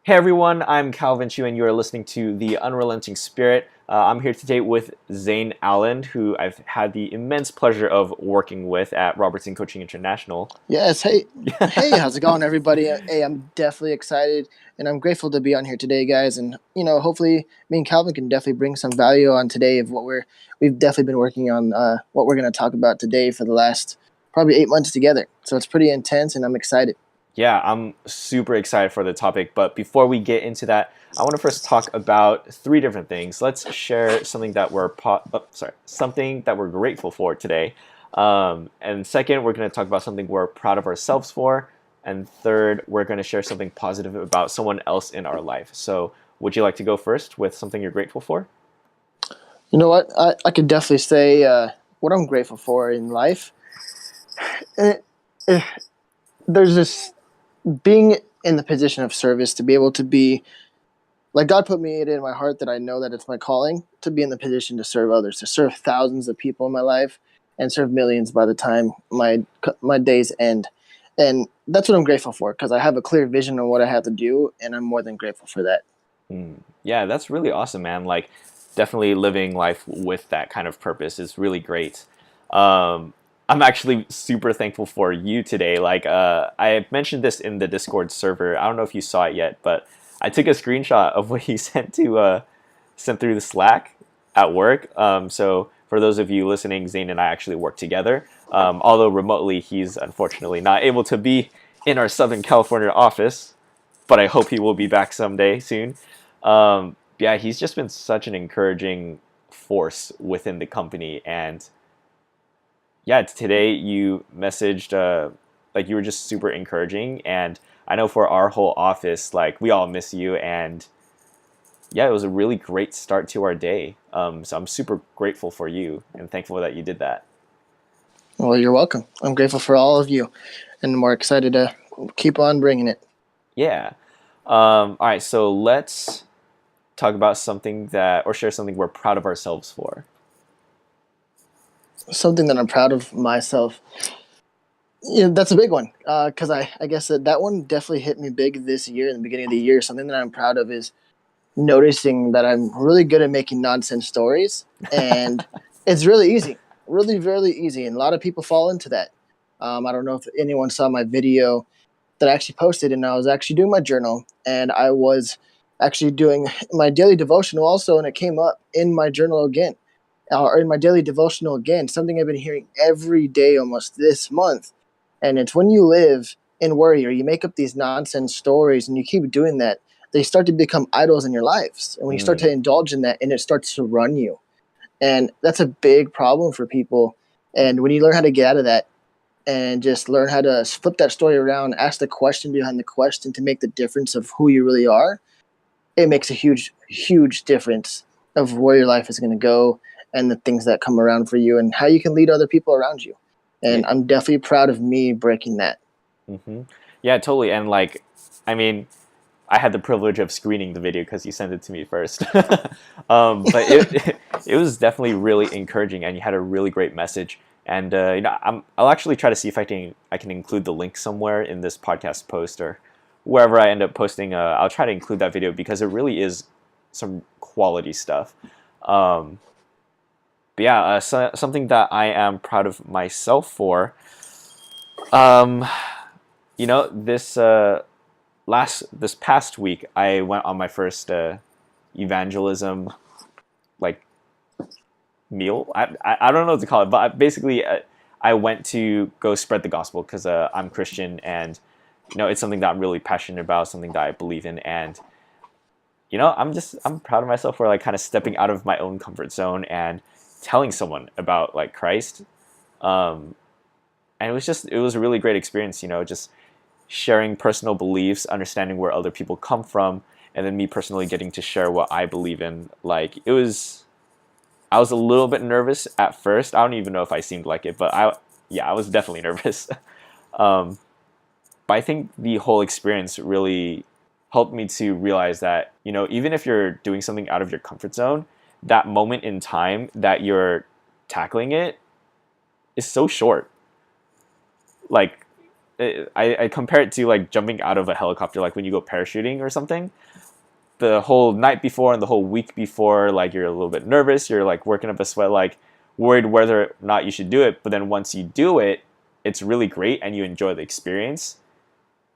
Hey everyone, I'm Calvin Chu, and you are listening to The Unrelenting Spirit. I'm here today with Zane Allen, who I've had the immense pleasure of working with at Robertson Coaching International. Yes. Hey, how's it going, everybody? Hey, I'm definitely excited and I'm grateful to be on here today, guys. And hopefully, me and Calvin can definitely bring some value on today of what we've definitely been working on. What we're going to talk about today for the last probably 8 months together. So it's pretty intense, and I'm excited. Yeah, I'm super excited for the topic, but before we get into that, I want to first talk about three different things. Let's share something that something that we're grateful for today. And second, we're going to talk about something we're proud of ourselves for. And third, we're going to share something positive about someone else in our life. So, would you like to go first with something you're grateful for? You know what? I could definitely say what I'm grateful for in life. Eh, eh, there's this being in the position of service to be able to be like God put me it in my heart that I know that it's my calling to be in the position to serve others, to serve thousands of people in my life, and serve millions by the time my days end. And that's what I'm grateful for because I have a clear vision of what I have to do, and I'm more than grateful for that. Yeah, that's really awesome, man. Like, definitely living life with that kind of purpose is really great. I'm actually super thankful for you today. Like, I mentioned this in the Discord server. I don't know if you saw it yet, but I took a screenshot of what you sent through the Slack at work. So for those of you listening, Zane and I actually work together. Although remotely, he's unfortunately not able to be in our Southern California office, but I hope he will be back someday soon. Yeah, he's just been such an encouraging force within the company. And yeah, today you messaged, like you were just super encouraging. And I know for our whole office, like we all miss you. And yeah, it was a really great start to our day. So I'm super grateful for you and thankful that you did that. Well, you're welcome. I'm grateful for all of you, and more excited to keep on bringing it. Yeah. All right, so let's talk about or share something we're proud of ourselves for. Something that I'm proud of myself. Yeah, that's a big one because I guess that one definitely hit me big this year in the beginning of the year. Something that I'm proud of is noticing that I'm really good at making nonsense stories, and it's really easy, really, really easy, and a lot of people fall into that. I don't know if anyone saw my video that I actually posted, and I was actually doing my journal, and I was actually doing my daily devotional also, and it came up in my journal again, or in my daily devotional again, something I've been hearing every day almost this month, and it's when you live in worry or you make up these nonsense stories and you keep doing that, they start to become idols in your lives. And when you start to Mm, indulge in that and it starts to run you. And that's a big problem for people. And when you learn how to get out of that and just learn how to flip that story around, ask the question behind the question to make the difference of who you really are, it makes a huge, huge difference of where your life is going to go and the things that come around for you and how you can lead other people around you. yeah. And I'm definitely proud of me breaking that. hmm Yeah, totally. And like, I mean, I had the privilege of screening the video because you sent it to me first. But it was definitely really encouraging, and you had a really great message. And I'll actually try to see if I can include the link somewhere in this podcast post or wherever I end up posting. I'll try to include that video because it really is some quality stuff. Um, but yeah, something that I am proud of myself for. Um, this past week I went on my first evangelism like meal. I don't know what to call it, but basically I went to go spread the gospel because I'm Christian, and it's something that I'm really passionate about, something that I believe in. And I'm proud of myself for like kind of stepping out of my own comfort zone and telling someone about like Christ. um and it was a really great experience, just sharing personal beliefs, understanding where other people come from, and then me personally getting to share what I believe in. Like I was a little bit nervous at first. I don't even know if I seemed like it, but I was definitely nervous. um, but I think the whole experience really helped me to realize that, even if you're doing something out of your comfort zone, that moment in time that you're tackling it is so short. Like I compare it to like jumping out of a helicopter, like when you go parachuting or something. The whole night before and the whole week before, like you're a little bit nervous, you're like working up a sweat, like worried whether or not you should do it. But then once you do it, it's really great and you enjoy the experience.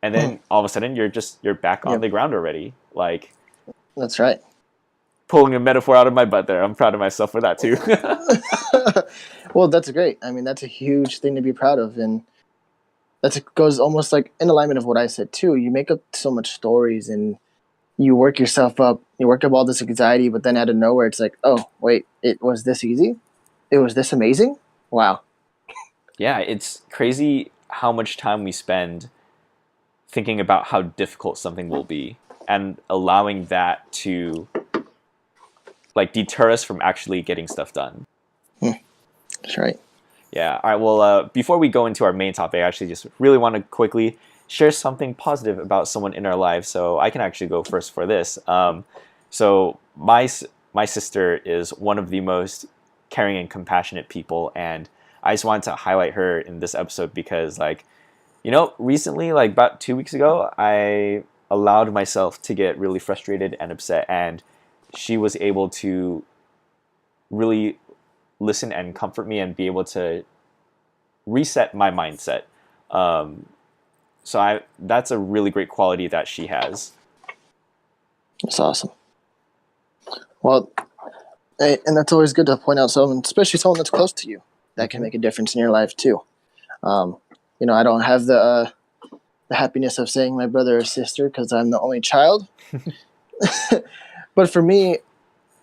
And Hmm. then all of a sudden you're back on Yep, the ground already. Like that's right. pulling a metaphor out of my butt there. I'm proud of myself for that too. Well, that's great. I mean, that's a huge thing to be proud of, and that goes almost like in alignment of what I said too. You make up so much stories, and you work yourself up. You work up all this anxiety, but then out of nowhere, it's like, oh wait, it was this easy. It was this amazing. Wow. Yeah, it's crazy how much time we spend thinking about how difficult something will be and allowing that to like deter us from actually getting stuff done. Hmm. That's right. Yeah. All right. Well, before we go into our main topic, I actually just really want to quickly share something positive about someone in our lives. So I can actually go first for this. So my sister is one of the most caring and compassionate people, and I just wanted to highlight her in this episode because, like, recently, like about 2 weeks ago, I allowed myself to get really frustrated and upset, and she was able to really listen and comfort me and be able to reset my mindset. Um, so that's a really great quality that she has. That's awesome. Well, and that's always good to point out someone, especially someone that's close to you, that can Mm-hmm. make a difference in your life too. Um, I don't have the happiness of saying my brother or sister because I'm the only child. But for me,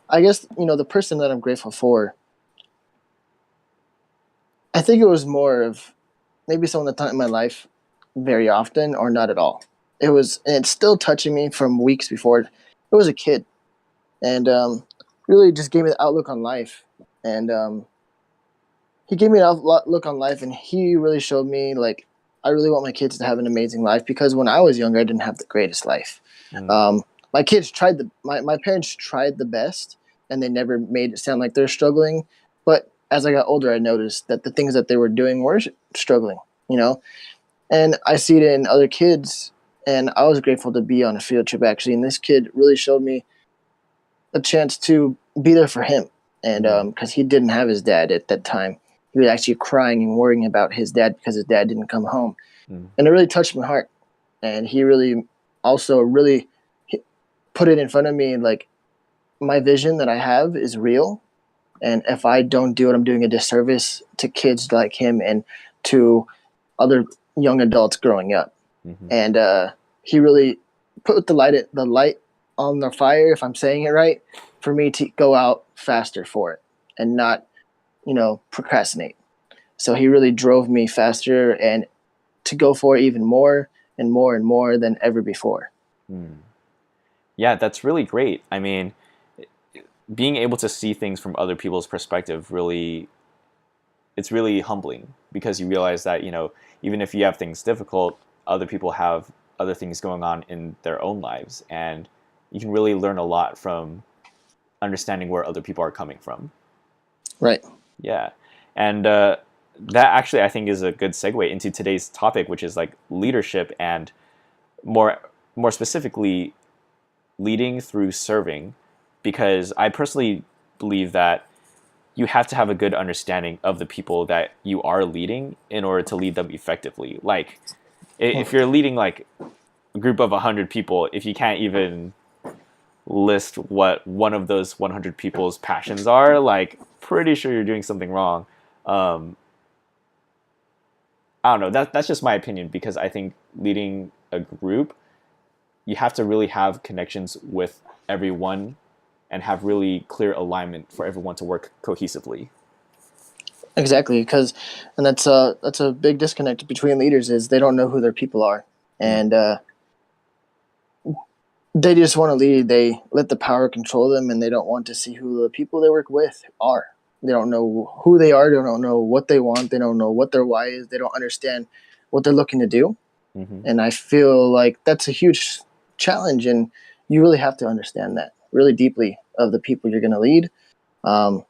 I guess the person that I'm grateful for. I think it was more of maybe someone that's not in my life very often or not at all. And it's still touching me from weeks before. It was a kid, and really just gave me the outlook on life. And he gave me an outlook on life, and he really showed me like I really want my kids to have an amazing life because when I was younger, I didn't have the greatest life. Mm, Um, my kids tried my parents tried the best, and they never made it sound like they're struggling. But as I got older, I noticed that the things that they were doing were struggling. You know, and I see it in other kids. And I was grateful to be on a field trip actually, and this kid really showed me a chance to be there for him. And mm, because he didn't have his dad at that time, he was actually crying and worrying about his dad because his dad didn't come home, mm, and it really touched my heart. And he really also really put it in front of me like my vision that I have is real, and if I don't do it, I'm doing a disservice to kids like him and to other young adults growing up. mm-hmm. And he really put the light on the fire, if I'm saying it right, for me to go out faster for it and not procrastinate. So he really drove me faster and to go for it even more and more and more than ever before. Mm. Yeah, that's really great. I mean, being able to see things from other people's perspective really, it's really humbling because you realize that, even if you have things difficult, other people have other things going on in their own lives, and you can really learn a lot from understanding where other people are coming from. Right. Yeah. And that actually, I think, is a good segue into today's topic, which is like leadership and more more specifically leading through serving, because I personally believe that you have to have a good understanding of the people that you are leading in order to lead them effectively. Like if you're leading like a group of 100 people, if you can't even list what one of those 100 people's passions are, like pretty sure you're doing something wrong. um, I don't know, that's just my opinion, because I think leading a group, you have to really have connections with everyone and have really clear alignment for everyone to work cohesively. Exactly, because and that's a big disconnect between leaders is they don't know who their people are, Mm, and they just want to lead. They let the power control them, and they don't want to see who the people they work with are. They don't know who they are. They don't know what they want. They don't know what their why is. They don't understand what they're looking to do. hmm And I feel like that's a huge challenge, and you really have to understand that really deeply of the people you're going to lead, um,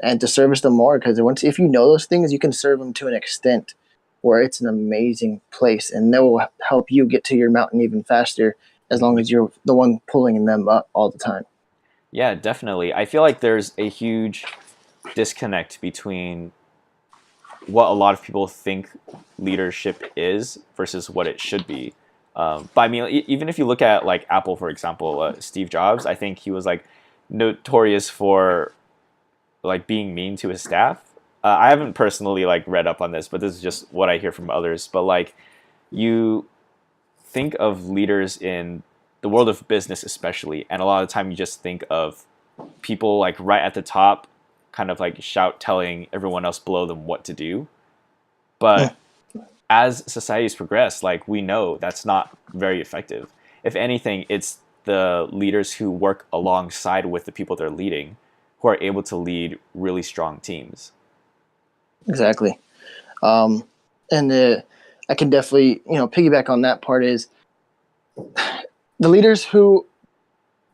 and to service them more. Because once if you know those things, you can serve them to an extent where it's an amazing place, and they will help you get to your mountain even faster as long Mhm. as you're the one pulling them up all the time. Yeah, definitely. I feel like there's a huge disconnect between what a lot of people think leadership is versus what it should be. But I mean, even if you look at like Apple, for example, Steve Jobs, I think he was like notorious for like being mean to his staff. I haven't personally like read up on this, but this is just what I hear from others. But like you think of leaders in the world of business, especially, and a lot of the time you just think of people like right at the top, kind of like shout telling everyone else below them what to do. Mm. But as societies progress, like we know that's not very effective. If anything, it's the leaders who work alongside with the people they're leading who are able to lead really strong teams. Exactly. Um, and I can definitely, piggyback on that part is the leaders who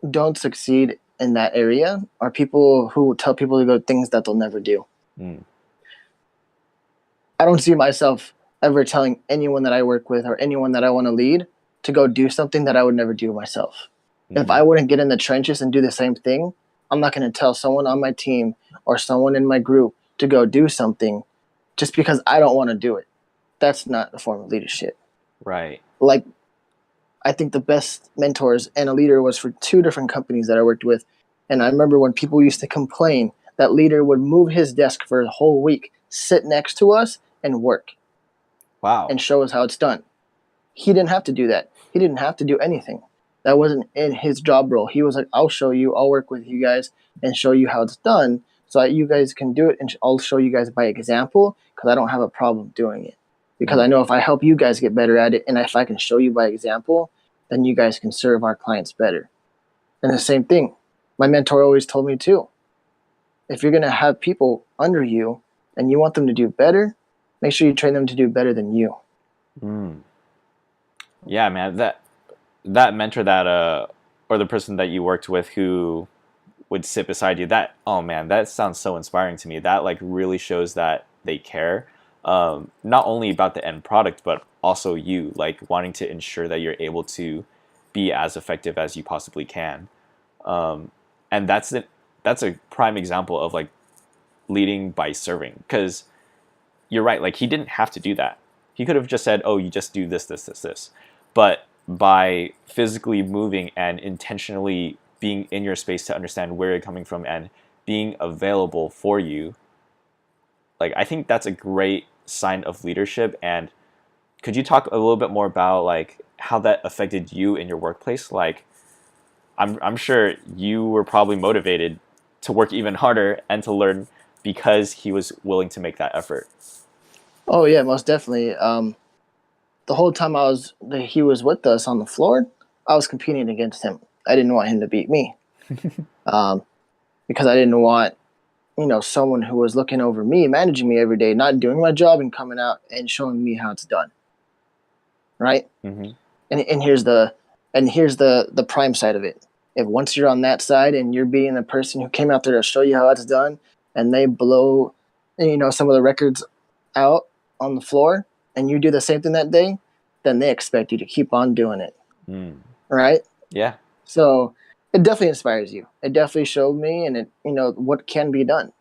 don't succeed in that area are people who tell people to go things that they'll never do. Mm. I don't see myself ever telling anyone that I work with or anyone that I want to lead to go do something that I would never do myself. If Mm-hmm. I wouldn't get in the trenches and do the same thing, I'm not going to tell someone on my team or someone in my group to go do something just because I don't want to do it. That's not a form of leadership. Right. Like, I think the best mentors and a leader was for two different companies that I worked with. And I remember when people used to complain, that leader would move his desk for a whole week, sit next to us, and work Wow. and show us how it's done. He didn't have to do that. He didn't have to do anything. That wasn't in his job role. He was like, I'll show you, I'll work with you guys and show you how it's done so that you guys can do it. And I'll show you guys by example because I don't have a problem doing it. Because I Mm. know if I help you guys get better at it and if I can show you by example, then you guys can serve our clients better. And the same thing, my mentor always told me too. If you're going to have people under you and you want them to do better, make sure you train them to do better than you. Mm. Yeah, man. That mentor that or the person that you worked with who would sit beside you, that, oh man, that sounds so inspiring to me. That like really shows that they care, not only about the end product but also you, like wanting to ensure that you're able to be as effective as you possibly can. And that's a prime example of like leading by serving, because you're right, like he didn't have to do that. He could have just said, oh, you just do this, but by physically moving and intentionally being in your space to understand where you're coming from and being available for you, like I think that's a great sign of leadership. And could you talk a little bit more about like how that affected you in your workplace? Like I'm sure you were probably motivated to work even harder and to learn because he was willing to make that effort. Oh yeah, most definitely. The whole time he was with us on the floor, I was competing against him. I didn't want him to beat me, um, because I didn't want someone who was looking over me, managing me every day, not doing my job and coming out and showing me how it's done. Right? Mm-hmm. And here's the prime side of it. If once you're on that side and you're being the person who came out there to show you how it's done, and they blow, some of the records out on the floor, and you do the same thing that day, then they expect you to keep on doing it, Mm. right? Yeah. So it definitely inspires you. It definitely showed me, and it what can be done.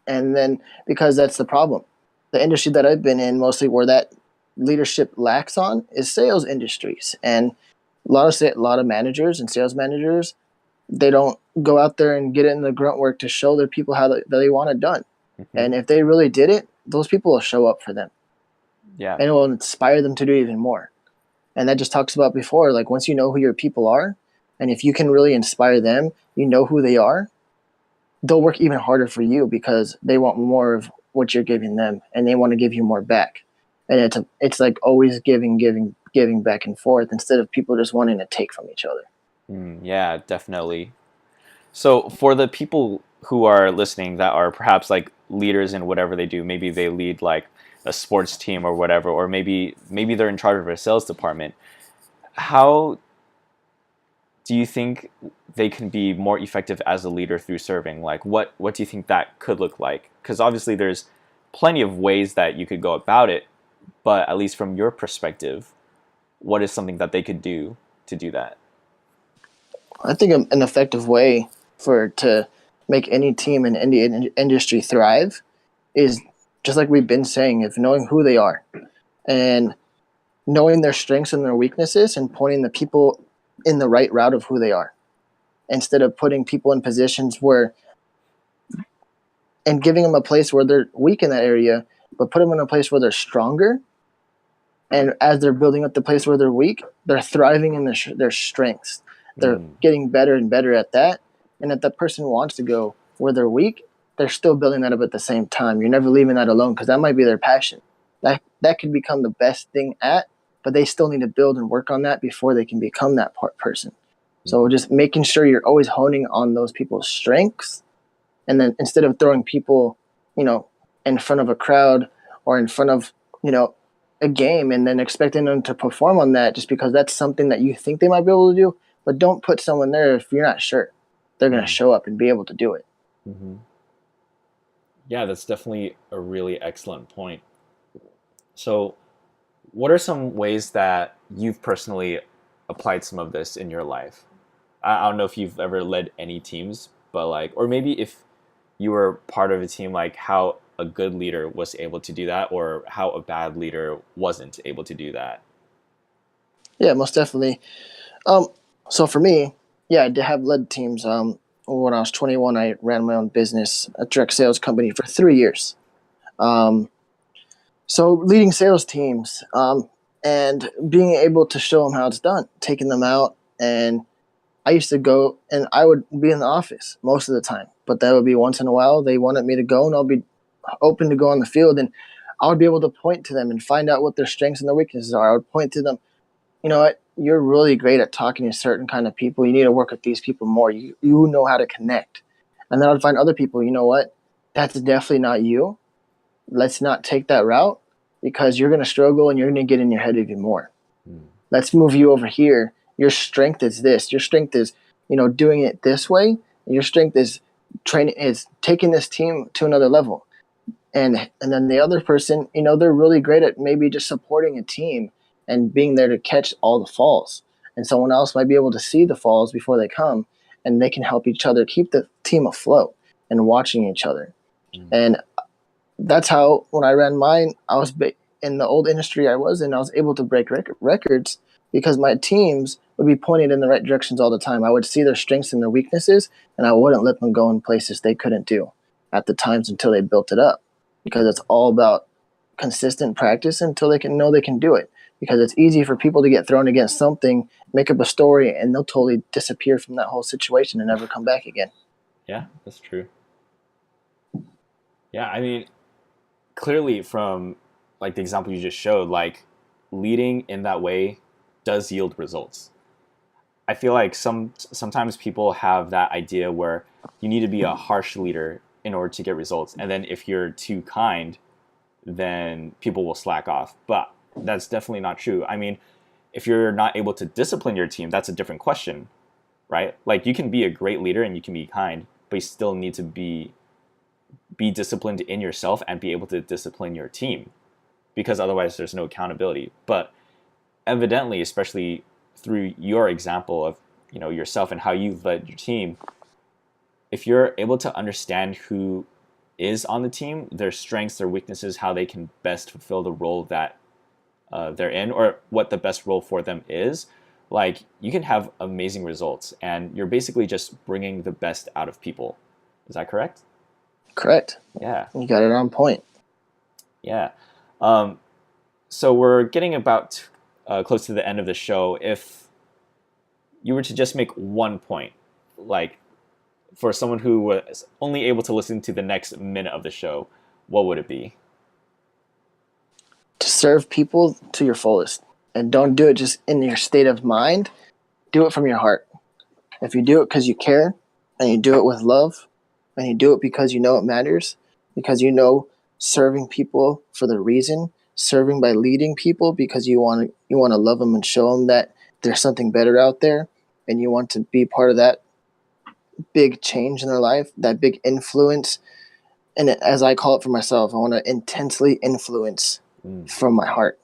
And then because that's the problem, the industry that I've been in mostly where that leadership lacks on is sales industries, and a lot of managers and sales managers, they don't go out there and get in the grunt work to show their people how they want it done. Mm-hmm. And if they really did it, those people will show up for them, Yeah. and it will inspire them to do even more. And that just talks about before, like once you know who your people are, and if you can really inspire them, you know who they are, they'll work even harder for you because they want more of what you're giving them, and they want to give you more back. And it's like always giving back and forth instead of people just wanting to take from each other. Yeah, definitely. So for the people who are listening that are perhaps like leaders in whatever they do, maybe they lead like a sports team or whatever, or maybe they're in charge of a sales department. How do you think they can be more effective as a leader through serving? Like what do you think that could look like? Because obviously there's plenty of ways that you could go about it, but at least from your perspective, what is something that they could do to do that? I think an effective way for to make any team in any industry thrive is just like we've been saying, of knowing who they are and knowing their strengths and their weaknesses and pointing the people in the right route of who they are, instead of putting people in positions where and giving them a place where they're weak in that area, but put them in a place where they're stronger. And as they're building up the place where they're weak, they're thriving in their strengths. They're Mm, getting better and better at that. And if that person wants to go where they're weak, they're still building that up at the same time. You're never leaving that alone because that might be their passion. That could become the best thing at, but they still need to build and work on that before they can become that person. So mm, just making sure you're always honing on those people's strengths, and then instead of throwing people, you know, in front of a crowd or in front of, you know, a game and then expecting them to perform on that just because that's something that you think they might be able to do, but don't put someone there if you're not sure they're going to mm, show up and be able to do it. mm-hmm. Yeah, that's definitely a really excellent point. So, what are some ways that you've personally applied some of this in your life? I don't know if you've ever led any teams, but like, or maybe if you were part of a team, like how a good leader was able to do that, or how a bad leader wasn't able to do that. Yeah, most definitely. Um, so for me, yeah, I did have led teams. When I was 21, I ran my own business, a direct sales company for 3 years. Um, so leading sales teams, and being able to show them how it's done, taking them out. And I used to go and I would be in the office most of the time, but that would be once in a while. They wanted me to go and I'll be open to go on the field, and I would be able to point to them and find out what their strengths and their weaknesses are. I would point to them, you know what, you're really great at talking to certain kind of people. You need to work with these people more. You know how to connect. And then I'd find other people, you know what, that's definitely not you. Let's not take that route because you're going to struggle and you're going to get in your head even more. Mm, Let's move you over here. Your strength is this. Your strength is, you know, doing it this way. Your strength is training, is taking this team to another level. And then the other person, you know, they're really great at maybe just supporting a team and being there to catch all the falls. And someone else might be able to see the falls before they come, and they can help each other keep the team afloat and watching each other. mm, And that's how when I ran mine, in the old industry I was in. I was able to break records because my teams would be pointed in the right directions all the time. I would see their strengths and their weaknesses, and I wouldn't let them go in places they couldn't do at the times until they built it up. Because it's all about consistent practice until they can know they can do it. Because it's easy for people to get thrown against something, make up a story, and they'll totally disappear from that whole situation and never come back again. yeah, that's true. Yeah, I mean, clearly from like the example you just showed, like leading in that way does yield results. I feel like sometimes people have that idea where you need to be a harsh leader in order to get results, and then if you're too kind, then people will slack off. But that's definitely not true. I mean, if you're not able to discipline your team, that's a different question, right? Like you can be a great leader and you can be kind, but you still need to be disciplined in yourself and be able to discipline your team, because otherwise there's no accountability. But evidently, especially through your example of yourself and how you've led your team, if you're able to understand who is on the team, their strengths, their weaknesses, how they can best fulfill the role that they're in, or what the best role for them is, like you can have amazing results, and you're basically just bringing the best out of people. Is that correct? Correct. Yeah, You got it on point. yeah. Um, so we're getting about close to the end of the show. If you were to just make one point, like for someone who was only able to listen to the next minute of the show, what would it be? To serve people to your fullest. And don't do it just in your state of mind. Do it from your heart. If you do it because you care, and you do it with love, and you do it because you know it matters, because you know serving people for the reason, serving by leading people because you want to love them and show them that there's something better out there, and you want to be part of that big change in their life, that big influence. And as I call it for myself, I want to intensely influence Mm, from my heart.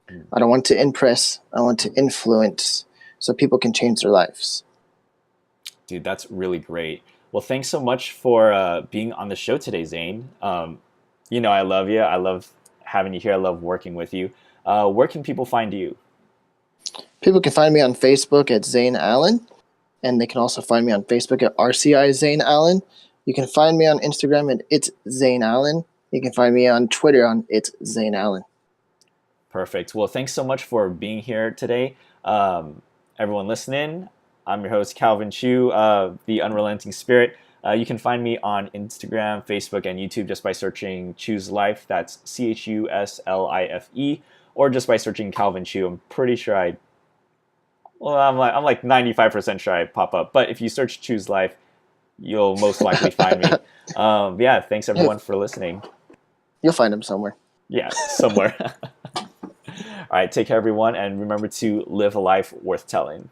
mm. I don't want to impress. I want to influence so people can change their lives. Dude, that's really great. Well, thanks so much for being on the show today, Zane. I love you. I love having you here. I love working with you. Where can people find you? People can find me on Facebook at Zane Allen, and they can also find me on Facebook at RCI Zane Allen. You can find me on Instagram at It's Zane Allen. You can find me on Twitter on It's Zane Allen. Perfect. Well, thanks so much for being here today. Everyone listening, I'm your host, Calvin Chu, the Unrelenting Spirit. You can find me on Instagram, Facebook, and YouTube just by searching Choose Life. That's CHUSLIFE, or just by searching Calvin Chu. I'm pretty sure I'm like 95% sure I pop up. But if you search Choose Life, you'll most likely find me. Yeah, thanks everyone for listening. You'll find them somewhere. Yeah, somewhere. All right, take care, everyone, and remember to live a life worth telling.